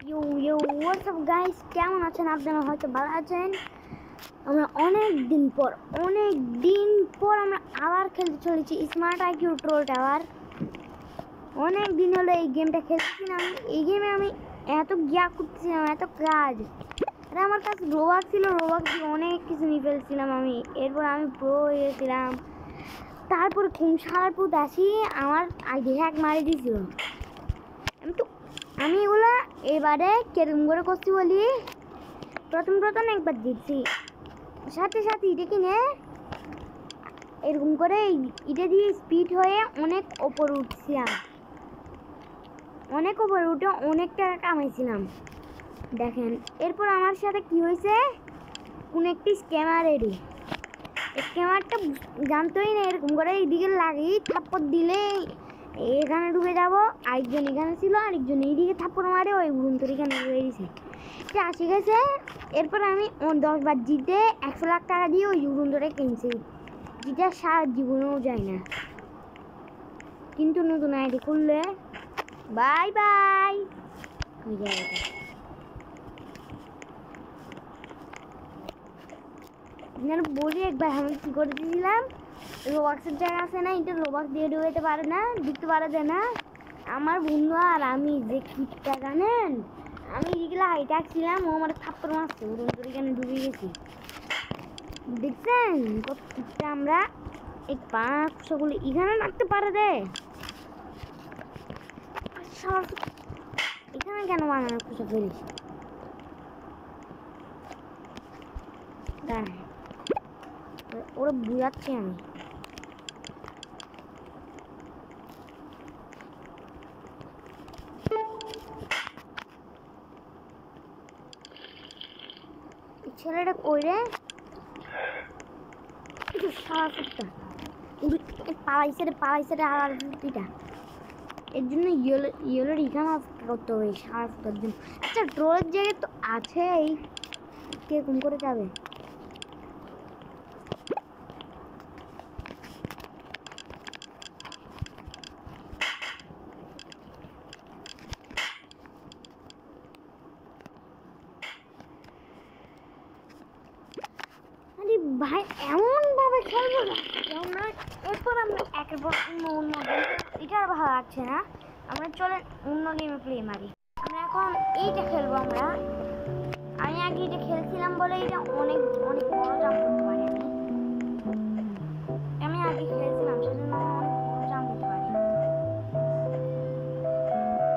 You you WhatsApp guys, কেমন আছেন আপনারা? হয়তো ভালো আছেন। আমরা অনেক দিন পর আমরা আবার খেলতে চলেছি স্মার্ট আইকিউ ট্রোল টাওয়ার। অনেক দিন হলো এই গেমটা খেলতেছিলাম। এই গেমে আমি এত গিয়া করতেছিলাম, এত কাজ। আরে আমার কাছে রোবাক ছিল, রোবাক দিয়ে অনেক কিছু নিয়ে ফেলছিলাম আমি। এরপর আমি প্রো হয়ে গেছিলাম। তারপর কোন সারার পুত আসি আমার আইডি হ্যাক মারি দিয়েছিল। আমি এগুলা এবারে কেরম করে করছি বলি, প্রথম একবার জিতছি, সাথে সাথে ইটে কিনে এরকম করে ইটে দিয়ে স্পিড হয়ে অনেক ওপর উঠছিলাম। অনেক ওপরে উঠে অনেক টাকা কামাইছিলাম। দেখেন এরপর আমার সাথে কি হয়েছে, কোন একটি স্ক্যামার এডি স্ক্যামারটা জানতোই না, এরকম করে এইদিকে লাগিয়ে থাপ্পড় দিলে এখানে ডুবে যাবো। আরেকজন এখানে ছিল, আরেকজন এইদিকে থাপ্পড় মারে ওই গুরুন্তর এখানে ডুবে দিয়েছে। সে আসে গেছে। এরপর আমি 10 বার জিতে 100 লাখ টাকা দিয়ে ওই গুরুন্তরে কিনছি, যেটা সারা জীবনেও যায় না। কিন্তু নতুন আইডি খুললে বাই বাই ওই জায়গাটা। বলি একবার আমি কি করে দিয়েছিলাম, রোবাক্সের জায়গা আছে না, এটা রোবাক্স দিয়ে ঢুকাইতে পারে না, ঢুকতে পারে যায় না। আমার বন্ধু আর আমি যে কিটটা জানেন, আমি এগুলো হাইটে আসছিলাম, ও আমার থাপ্পড় মারছে, ওরকম করে এখানে ডুবে গেছি। দেখছেন কত কিটটা আমরা এই 500 এখানে রাখতে পারে রে। এখানে কেন বানানো খুশো ফেলিস? ওরা বুঝাচ্ছি আমি। ছেলেটা কই রে? পালাইছে রে আর দুইটা। এর জন্য ইয়েলোর এখানে করতে হবে সারা ফুটার জন্য। আচ্ছা ট্রোলের জায়গায় তো আছেই, কিরকম করে যাবে? ভাই এমন ভাবে খেলবো না, এরপর আমরা একের পর অন্য এটা আর ভালো লাগছে না। আমরা চলেন অন্য গেমে প্লে মারি। আমরা এখন এইটা খেলবো। আমি আগে এটা খেলছিলাম বলে এটা অনেক অনেক বড় জাম্প করতে পারি। আমি আগে খেলছিলাম সেজন্য অনেক বড় জাম্প করতে পারি।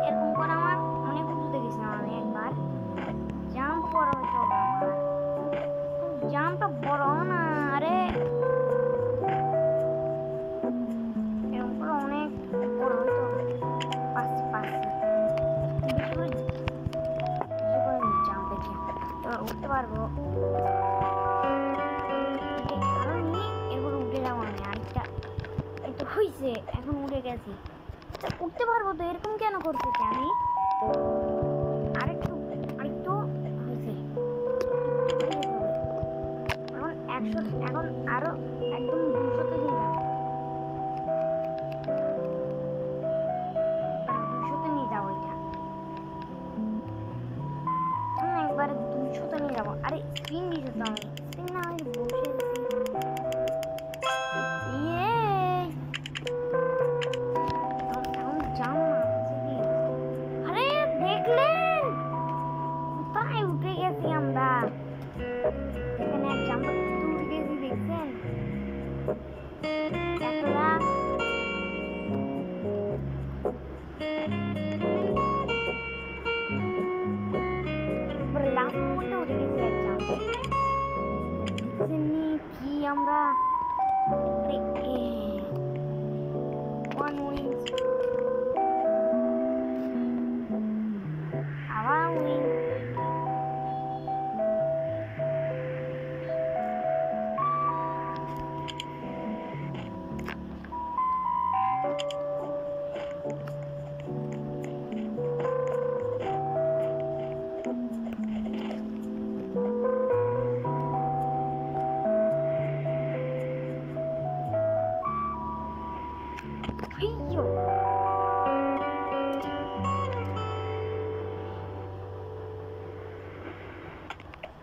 এরকম করে আমার অনেক উঁচুতে গেছিলাম আমি একবার। জাম্প বড় হইতে হবে আমার, জাম্পটা বড় না আরে, এরকম করে অনেক বড় হইতে হবে। জাম্প দেখে এবার উঠতে পারবো। আমি এরপর উঠে যাবো। আমি আরেকটা এই তো হয়েছে, এখন উঠে গেছি, উঠতে পারবো তো। এরকম কেন করতেছি আমি? আরেকটু হয়েছে, এখন 100, এখন আরো একদম 200-তে নিয়ে যাবো। 200-তে নিয়ে যাবো এটা, একবারে 200-তে নিয়ে যাবো। আরে স্পিন দিতে তো আমি, স্পিন না হয় বসে গেছি। এখন যাও না, আরে দেখলেন কোথায় উঠে গেছি আমরা? এখানে এক জাম্প উঠে গেছি, দেখছেন? লাস্ট মোমেন্টে উঠে গেছি এক জাম্পে। দেখছেন কি আমরা ওয়ান উইন, আবার উইন।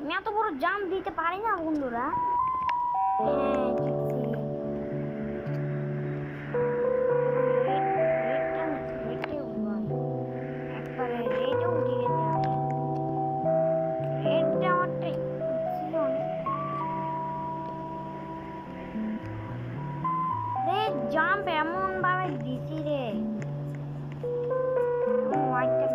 আমি এত বড় জাম্প দিতে পারি না বন্ধুরা। হ্যাঁ একবারে রেটে উঠে গেছে। রেটটা আমারটাই ছিল রে, জাম্প এমন ভাবে দিছি রে হোয়াইটটা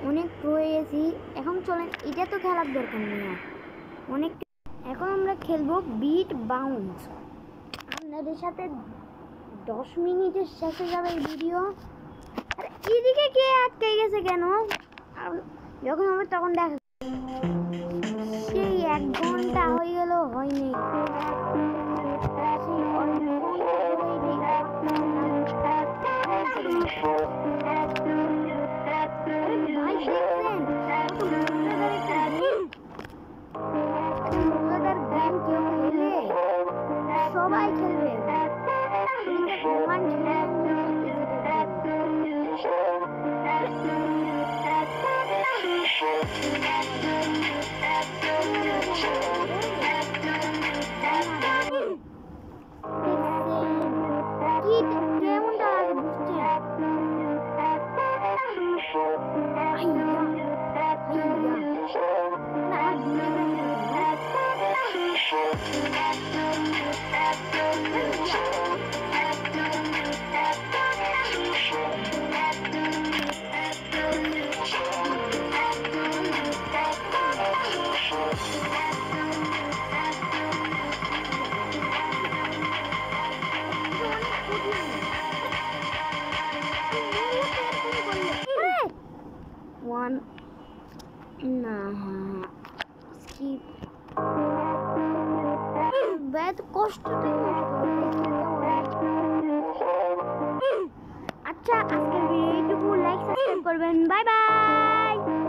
অনেক রয়ে গেছি। এখন চলেন, এটা তো খেলার দরকার নেই অনেক। এখন আমরা খেলবো বিট বাউন্স। আপনাদের সাথে 10 মিনিটের শেষে যাবে এই ভিডিও। আর এদিকে কে আটকে গেছে কেন? যখন হবে তখন দেখা। সেই 1 ঘন্টা হয়ে গেল, হয়নি। সবাই খেলবে। One. Nah. Skip. Bad cost to अच्छा, आज के वीडियो को लाइक सब्सक्राइब करবেন। Bye bye.